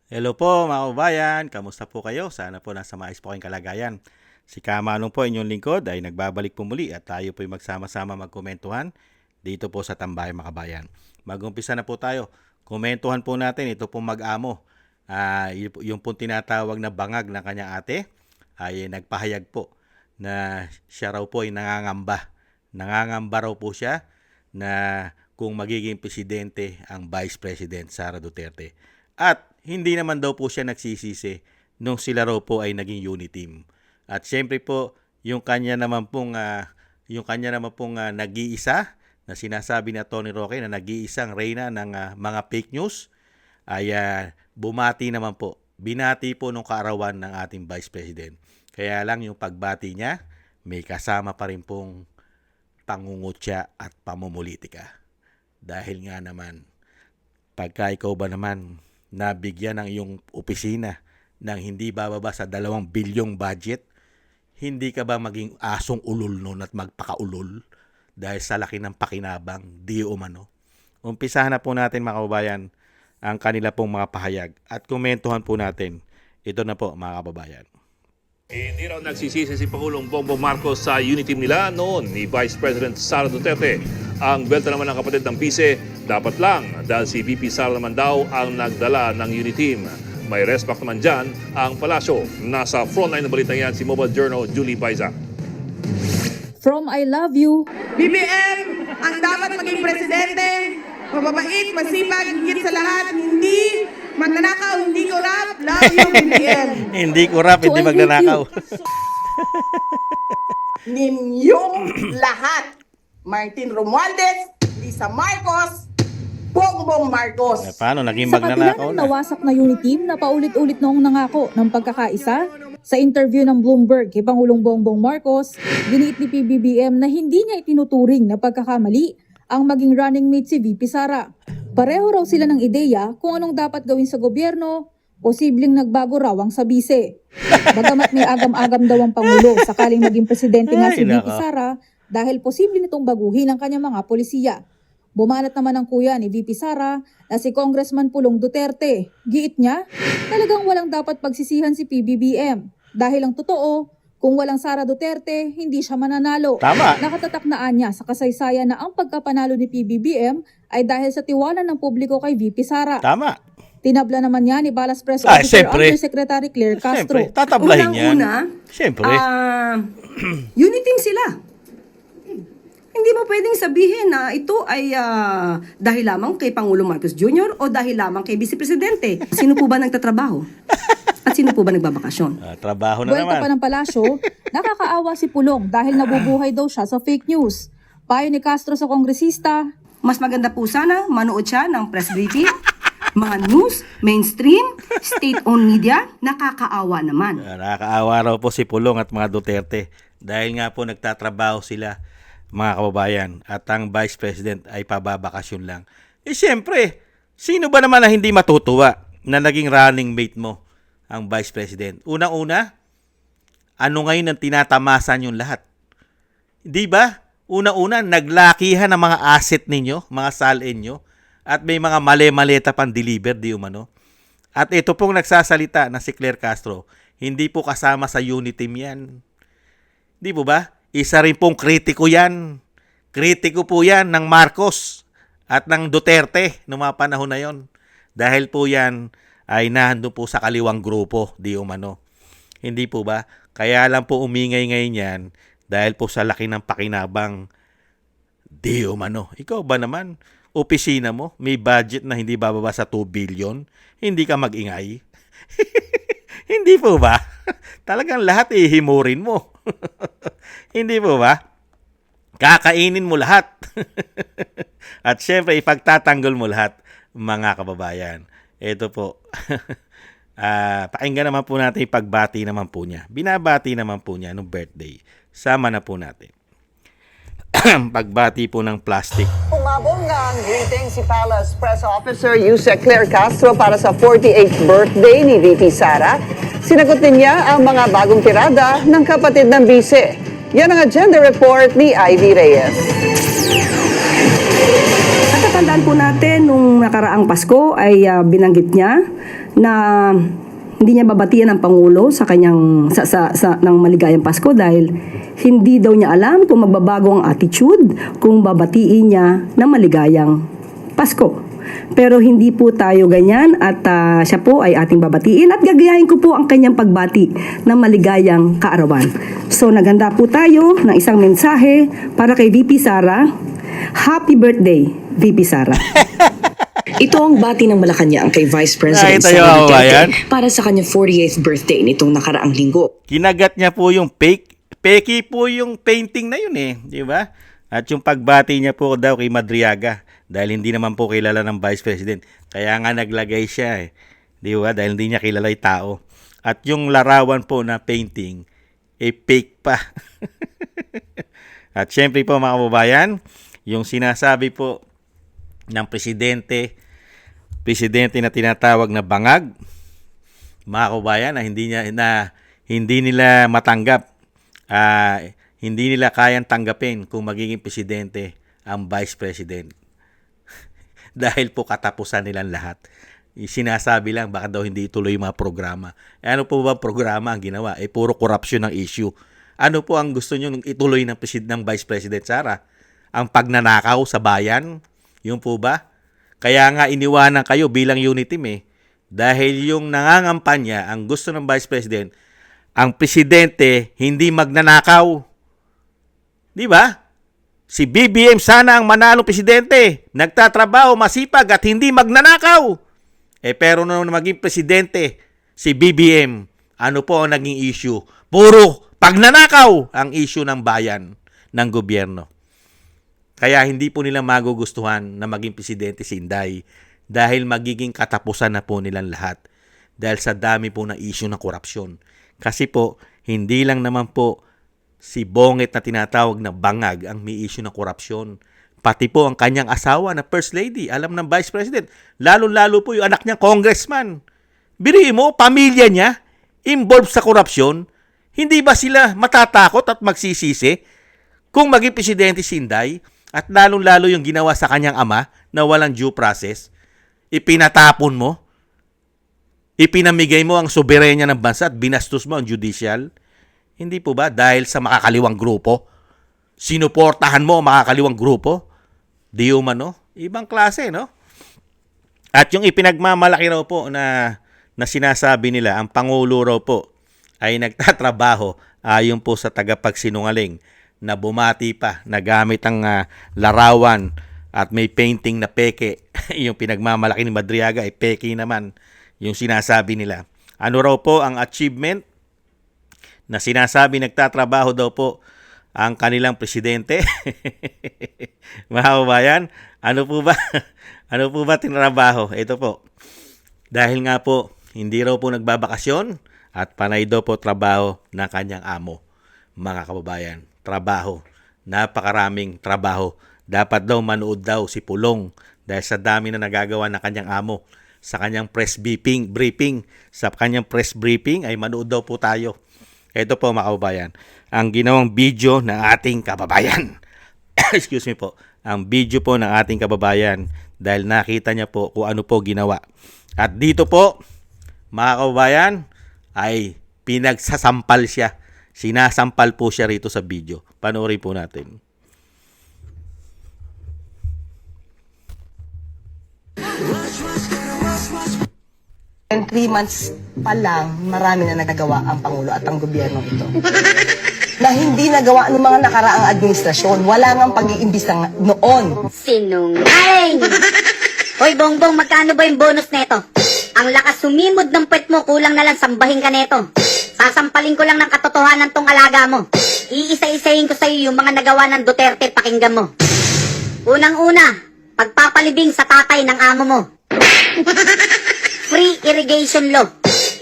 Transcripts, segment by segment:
Hello po mga kababayan, kamusta po kayo? Sana po nasa maayos po kayong kalagayan. Si Kamanong po inyong lingkod ay nagbabalik po muli at tayo po ay magsama-sama magkomentuhan dito po sa Tambayang mga kabayan. Mag-umpisa na po tayo. Komentuhan po natin ito pong mag-amo. Yung pong tinatawag na bangag ng kanyang ate ay nagpahayag po na siya raw po ay nangangamba. Nangangamba raw po siya na kung magiging presidente ang Vice President Sara Duterte. At hindi naman daw po siya nagsisisi nung sila raw po ay naging unity team. At syempre po, yung kanya naman pong nag-iisa na sinasabi na Tony Roque na nag-iisang reyna ng mga fake news ay bumati naman po. Binati po nung kaarawan ng ating Vice President. Kaya lang yung pagbati niya, may kasama pa rin pong pangungutya at pamumulitika. Dahil nga naman, pagka ikaw ba naman nabigyan ng iyong opisina ng hindi bababa sa 2 bilyong budget, hindi ka ba maging asong ulol nun at magpakaulol dahil sa laki ng pakinabang, di umano? Umpisahan na po natin mga kababayan ang kanila pong mga pahayag at komentuhan po natin. Ito na po mga kababayan. Hindi raw nagsisisi si Pangulong Bongbong Marcos sa unity team nila noon ni Vice President Sara Duterte. Ang belta naman ng kapatid ng Pise, dapat lang dahil si VP Sara naman daw ang nagdala ng unity team. May respect naman dyan ang palasyo. Nasa frontline na balita yan si Mobile Journal Julie Baiza. From I Love You, BBM ang dapat maging presidente, mababait, masipag, higit sa lahat, hindi magnanakaw, hindi korap. Love you, BBM. Hindi kurap, hindi So, I hate magnanakaw. Ninyong lahat. Martin Romualdez, Lisa Marcos, Bongbong Marcos. Paano naging sa kabila magnanakaw ng na? nawasak na unity team na paulit-ulit noong nangako ng pagkakaisa, sa interview ng Bloomberg kay Pangulong Bongbong Marcos, giniit ni PBBM na hindi niya itinuturing na pagkakamali ang maging running mate si VP Sara. Pareho raw sila ng ideya kung anong dapat gawin sa gobyerno, posibleng nagbago raw ang sa bise. Bagamat may agam-agam daw ang Pangulo sakaling maging presidente nga si Ay, VP nako. Sara dahil posible nitong baguhin ang kanyang mga polisiya. Bumanat naman ang kuya ni VP Sara na si Congressman Pulong Duterte. Giit niya, talagang walang dapat pagsisihan si PBBM. Dahil ang totoo, kung walang Sara Duterte, hindi siya mananalo. Tama. Nakatataknaan niya sa kasaysayan na ang pagkapanalo ni PBBM ay dahil sa tiwala ng publiko kay VP Sara. Tama. Tinabla naman niya ni Balas Press Ay, Officer siyempre. Undersecretary Claire Castro. Siyempre, tatablahin yan. Unang-una, Siyempre. unity sila. Hindi mo pwedeng sabihin na ito ay dahil lamang kay Pangulong Marcos Jr. o dahil lamang kay Vice Presidente. Sino po ba nagtatrabaho? At sino po ba nagbabakasyon? Trabaho na Buwelta naman. pa ng palasyo, nakakaawa si Pulong dahil nabubuhay daw siya sa fake news. Payo ni Castro sa kongresista, Mas maganda po sana manood siya ng press briefing, mga news, mainstream, state-owned media, nakakaawa naman. Nakakaawa raw po si Pulong at mga Duterte dahil nga po nagtatrabaho sila mga kababayan at ang Vice President ay pababakasyon lang. Siyempre, sino ba naman na hindi matutuwa na naging running mate mo ang Vice President? Unang-una, ano ngayon ang tinatamasan yung lahat? Di ba? Una-una, naglakihan ang mga asset ninyo, mga salin nyo, at may mga mali-maleta pang deliver, di umano. At ito pong nagsasalita na si Claire Castro, hindi po kasama sa unity team yan. Di po ba? Isa rin pong kritiko yan. Kritiko po yan ng Marcos at ng Duterte noong mga panahon na yon. Dahil po yan ay nandun po sa kaliwang grupo, di umano. Hindi po ba? Kaya lang po umingay ngayon yan dahil po sa laki ng pakinabang, di umano. Ikaw ba naman, opisina mo, may budget na hindi bababa sa 2 billion, hindi ka mag-ingay? Hindi po ba? Talagang lahat ihimurin mo. Hindi po ba? Kakainin mo lahat. At syempre, ipagtatanggol mo lahat, mga kababayan. Ito po. Pakinggan naman po natin yung pagbati naman po niya. Binabati naman po niya nung birthday. Sama na po natin. Pagbati po ng plastic. Umabong nga ang greeting si Palace Press Officer Yusek Claire Castro para sa 48th birthday ni VP Sara. Sinagot din niya ang mga bagong tirada ng kapatid ng bise. Yan ang agenda report ni Ivy Reyes. Natatandaan po natin nung nakaraang Pasko ay binanggit niya na hindi niya babatian ang Pangulo sa kanyang ng maligayang Pasko dahil hindi daw niya alam kung magbabago ang attitude kung babatiin niya ng maligayang Pasko. Pero hindi po tayo ganyan at siya po ay ating babatiin at gagayahin ko po ang kanyang pagbati ng maligayang kaarawan. So naghanda po tayo ng isang mensahe para kay VP Sara. Happy birthday, VP Sara. Ito ang bati ng Malacanang kay Vice President Nakita niyo Sara ako ba yan? Duterte para sa kanyang 48th birthday nitong nakaraang linggo. Kinagat niya po yung peki po yung painting na yun di ba? At yung pagbati niya po daw kay Madriaga dahil hindi naman po kilala ng Vice President. Kaya nga naglagay siya di ba? Dahil hindi niya kilala yung tao. At yung larawan po na painting, fake pa. At syempre po mga kababayan, yung sinasabi po ng presidente na tinatawag na bangag, mga kababayan, na hindi nila matanggap, hindi nila kayang tanggapin kung magiging presidente ang Vice President. Dahil po katapusan nilang lahat. Sinasabi lang baka daw hindi ituloy yung mga programa. Ano po ba programa ang ginawa? Puro corruption ang issue. Ano po ang gusto nyo ituloy ng Vice President Sara? Ang pagnanakaw sa bayan? Yung po ba? Kaya nga iniwanan kayo bilang unit team Dahil yung nangangampanya, ang gusto ng Vice President, ang presidente hindi magnanakaw. Di ba? Si BBM sana ang manalong presidente. Nagtatrabaho, masipag at hindi magnanakaw. Pero nung maging presidente, si BBM, ano po ang naging issue? Puro pagnanakaw ang issue ng bayan, ng gobyerno. Kaya hindi po nila magugustuhan na maging presidente si Inday dahil magiging katapusan na po nilang lahat dahil sa dami po ng issue ng korupsyon. Kasi po, hindi lang naman po si Bonget na tinatawag na bangag ang may issue ng korupsyon. Pati po ang kanyang asawa na First Lady, alam ng Vice President. Lalo-lalo po yung anak niya, congressman. Biriin mo, pamilya niya, involved sa korupsyon. Hindi ba sila matatakot at magsisisi kung maging presidente si Inday? At lalong-lalo yung ginawa sa kanyang ama na walang due process, ipinatapon mo, ipinamigay mo ang soberenya ng bansa at binastos mo ang judicial. Hindi po ba dahil sa makakaliwang grupo? Sinuportahan mo ang makakaliwang grupo? Di umano? Ibang klase, no? At yung ipinagmamalaki raw po na sinasabi nila, ang Pangulo raw po ay nagtatrabaho ayon po sa tagapagsinungaling na bumati pa, na gamit ang larawan at may painting na peke. Yung pinagmamalaki ni Madriaga ay peke naman yung sinasabi nila. Ano raw po ang achievement na sinasabi nagtatrabaho daw po ang kanilang presidente? Mga kababayan, ano po ba? Ano po ba tinrabaho? Ito po. Dahil nga po, hindi raw po nagbabakasyon at panay daw po trabaho ng kanyang amo. Mga kababayan, trabaho. Napakaraming trabaho. Dapat daw manood daw si Pulong dahil sa dami na nagagawa ng kanyang amo. Sa kanyang press briefing. Sa kanyang press briefing ay manood daw po tayo. Ito po mga kababayan, ang ginawang video ng ating kababayan. Excuse me po. Ang video po ng ating kababayan dahil nakita niya po kung ano po ginawa. At dito po, mga kababayan, ay pinagsasampal siya. Sinasampal po siya rito sa video. Panoorin po natin. 3 months pa lang, marami na nagagawa ang Pangulo at ang gobyerno ito. Na hindi nagawa ng mga nakaraang administrasyon. Wala ngang pag-iimbis noon. Sinungaling! Hoy, Bongbong, magkano ba yung bonus neto? Ang lakas sumimod ng puwet mo, kulang na lang sambahin ka neto. Sasampalin ko lang ng katotohanan tong alaga mo. Iisa-isahin ko sa'yo yung mga nagawa ng Duterte, pakinggan mo. Unang-una, pagpapalibing sa tatay ng amo mo. Free irrigation law.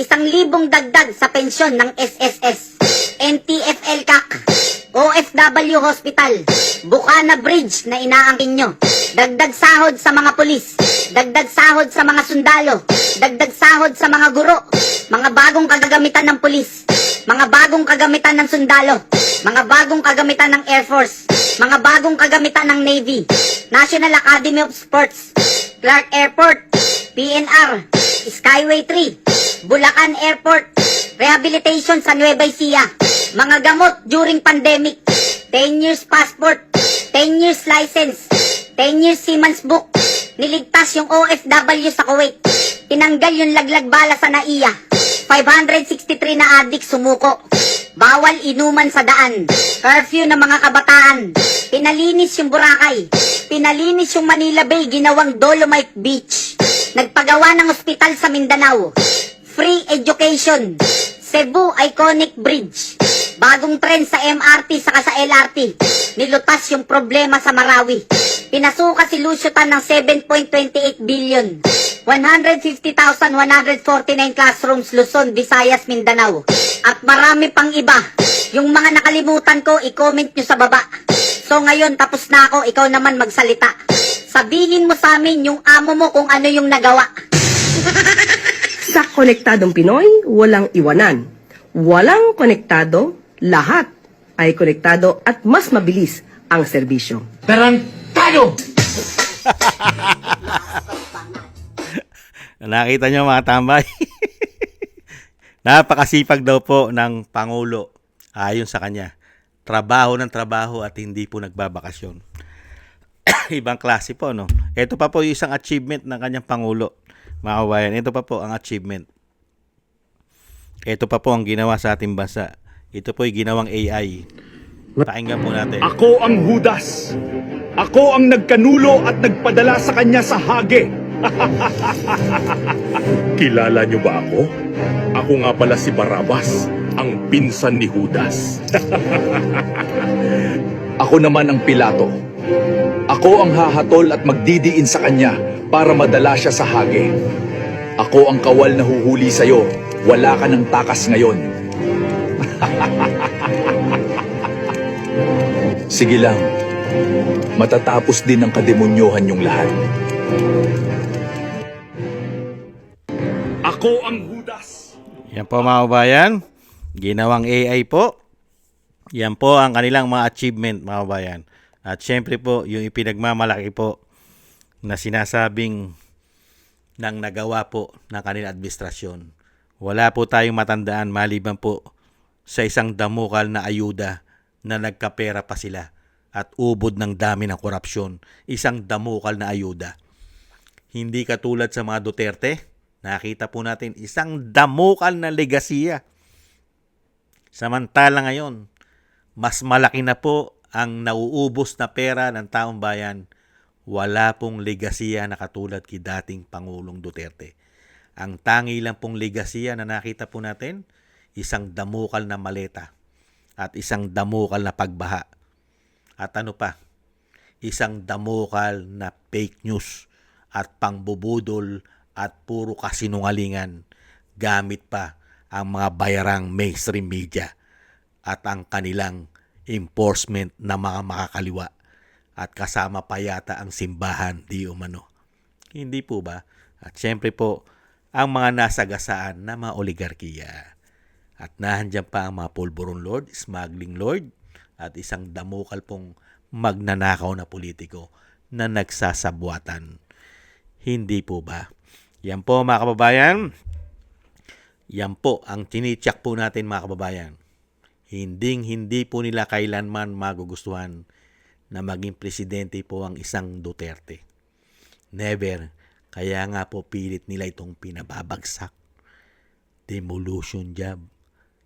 1,000 dagdag sa pensyon ng SSS. NTFL CAC. OFW Hospital. Bukana Bridge na inaangkin nyo. Dagdag sahod sa mga pulis. Dagdag sahod sa mga sundalo. Dagdag sahod sa mga guro. Mga bagong kagamitan ng pulis. Mga bagong kagamitan ng sundalo. Mga bagong kagamitan ng Air Force. Mga bagong kagamitan ng Navy. National Academy of Sports. Clark Airport. PNR. Skyway 3, Bulacan Airport, rehabilitation sa Nueva Ecija, mga gamot during pandemic, 10 years passport, 10 years license, 10 years Siemens book, niligtas yung OFW sa Kuwait, tinanggal yung laglag bala sa NAIA, 563 na adik sumuko, bawal inuman sa daan, curfew ng mga kabataan, pinalinis yung Boracay, pinalinis yung Manila Bay, ginawang Dolomite Beach, nagpagawa ng ospital sa Mindanao, free education, Cebu Iconic Bridge, bagong tren sa MRT saka sa LRT, nilutas yung problema sa Marawi, pinasuka si Lucio Tan ng 7.28 billion, 150,149 classrooms Luzon, Visayas, Mindanao, at marami pang iba. Yung mga nakalimutan ko, i-comment nyo sa baba. So ngayon, tapos na ako, ikaw naman magsalita. Sabihin mo sa amin yung amo mo kung ano yung nagawa. Sa Konektadong Pinoy, walang iwanan. Walang konektado, lahat ay konektado at mas mabilis ang serbisyo. Nakita nyo mga tambay? Napakasipag daw po ng Pangulo ayon sa kanya. Trabaho ng trabaho at hindi po nagbabakasyon. Ibang klase po, no? Ito pa po yung isang achievement ng kanyang Pangulo. Mga kabayan, ito pa po ang achievement. Ito pa po ang ginawa sa ating bansa. Ito po yung ginawang AI. Pakinggan po natin. Ako ang Judas. Ako ang nagkanulo at nagpadala sa kanya sa hage. Kilala niyo ba ako? Ako nga pala si Barabas, ang pinsan ni Judas. Ako naman ang Pilato. Ako ang hahatol at magdidiin sa kanya para madala siya sa hage. Ako ang kawal na huhuli sa'yo. Wala ka ng takas ngayon. Sige lang. Matatapos din ang kademonyohan yung lahat. Ako ang Judas. Yan po mga kabayan. Ginawang AI po. Yan po ang kanilang mga achievement mga kabayan. At syempre po, yung ipinagmamalaki po na sinasabing ng nagawa po ng kanilang administrasyon. Wala po tayong matandaan maliban po sa isang damukal na ayuda na nagkapera pa sila at ubod ng dami ng korupsyon. Isang damukal na ayuda. Hindi katulad sa mga Duterte, nakita po natin isang damukal na legasiya. Samantala ngayon, mas malaki na po ang nauubos na pera ng taong bayan. Wala pong legasiya na katulad kay dating Pangulong Duterte. Ang tangi lang pong legasiya na nakita po natin, isang damukal na maleta at isang damukal na pagbaha. At ano pa? Isang damukal na fake news at pangbubudol at puro kasinungalingan gamit pa ang mga bayarang mainstream media at ang kanilang enforcement na mga makakaliwa at kasama pa yata ang simbahan di umano. Hindi po ba? At syempre po, ang mga nasagasaan na mga oligarkiya. At nahandyan pa ang mga pulburon lord, smuggling lord, at isang damukal pong magnanakaw na politiko na nagsasabuatan. Hindi po ba? Yan po mga kababayan. Yan po ang tinityak po natin mga kababayan. Hindi po nila kailanman magugustuhan na maging presidente po ang isang Duterte. Never. Kaya nga po pilit nila itong pinababagsak. Demolition job.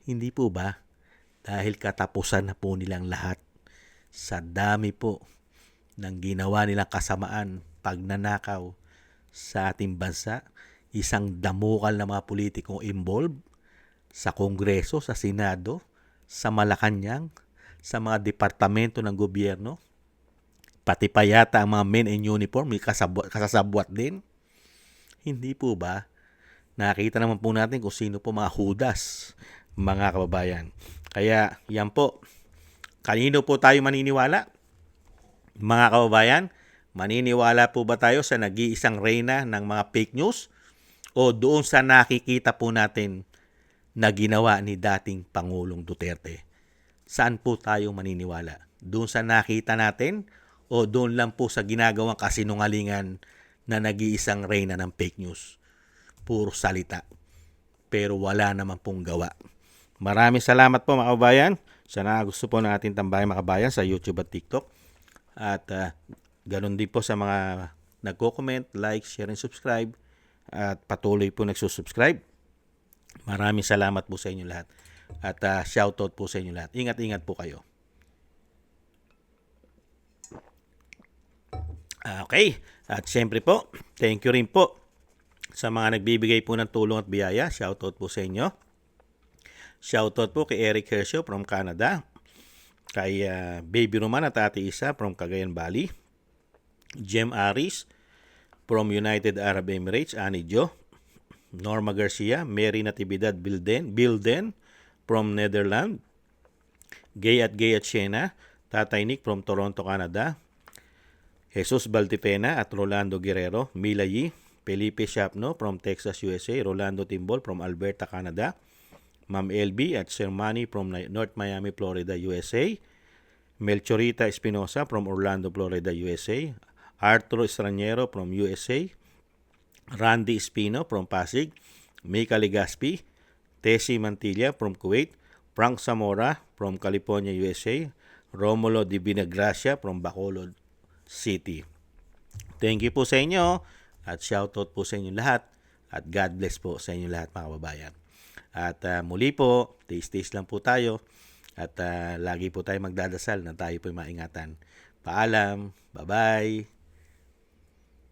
Hindi po ba? Dahil katapusan na po nilang lahat. Sa dami po ng ginawa nilang kasamaan, pagnanakaw sa ating bansa, isang damukal na mga politikong involved sa Kongreso, sa Senado, sa Malacanang, sa mga departamento ng gobyerno, pati pa yata ang mga men in uniform, may kasasabwat din. Hindi po ba? Nakita naman po natin kung sino po mga Judas, mga kababayan. Kaya yan po, kanino po tayo maniniwala? Mga kababayan, maniniwala po ba tayo sa nag-iisang reyna ng mga fake news? O doon sa nakikita po natin na ginawa ni dating Pangulong Duterte? Saan po tayo maniniwala? Doon sa nakita natin o doon lang po sa ginagawang kasinungalingan na nag-iisang reyna ng fake news? puro salita. Pero wala naman pong gawa. Maraming salamat po mga kababayan. Sana gusto po ng ating tambayang mga kababayan sa YouTube at TikTok. At ganun din po sa mga nagko-comment, like, share, and subscribe. At patuloy po nagsusubscribe. Maraming salamat po sa inyo lahat. At shoutout po sa inyo lahat. Ingat-ingat po kayo. Okay. At syempre po, thank you rin po sa mga nagbibigay po ng tulong at biyaya. Shoutout po sa inyo. Shoutout po kay Eric Hershaw from Canada. Kay Baby Roman at Ate Isa from Cagayan Valley. Jem Aris from United Arab Emirates. Ani Jo. Norma Garcia. Mary Natividad Bilden from Netherlands. Gay at Siena. Tatay Nick from Toronto, Canada. Jesus Baltipena at Rolando Guerrero. Mila Yi. Felipe Shapno from Texas, USA. Rolando Timbol from Alberta, Canada. Ma'am LB at Sir Manny from North Miami, Florida, USA. Melchorita Espinosa from Orlando, Florida, USA. Arturo Estraniero from USA. Randy Espino from Pasig. Mika Legaspi. Tessie Mantilla from Kuwait. Frank Zamora from California, USA. Romulo Di Vinagracia from Bacolod City. Thank you po sa inyo at shoutout po sa inyo lahat at God bless po sa inyo lahat mga kababayan. At muli po, taste lang po tayo at lagi po tayo magdadasal na tayo po maingatan. Paalam, bye-bye.